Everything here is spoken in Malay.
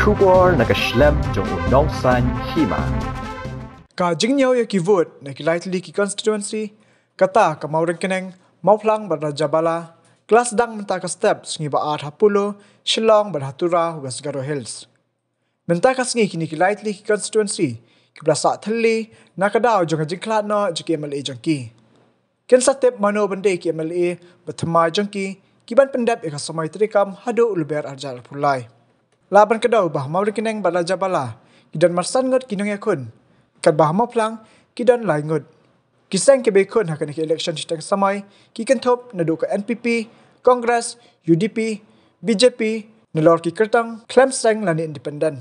Chubor nakaslem jong unongsan hima. Ka jingnyaw ya ki vote na ki lightly ki constituency kata ka mauren keneng mauplang Raja Bala kelas dang menta ka steps ngi ba at hapulo Shillong Hatura hugas Garo Hills. Menta ka sngi kini ki lightly ki constituency ki blasa thali nakadaw jong jingklat no jki MLA jongki. Ken satep mano bende ki MLA bathma jongki ki ban pendap e ka samai trikam hado ulber arjar pulai. Laban kedaw bah mauren keneng Raja Bala kidan marsan ngot kinong yakun. Kat bah mauplang kidan lai ngot. Kisang ke bekon hakan ke election sistem samai ki kentop nadu ke NPP, Kongres, UDP, BJP, nelor ki kertang klaim sang lani independen.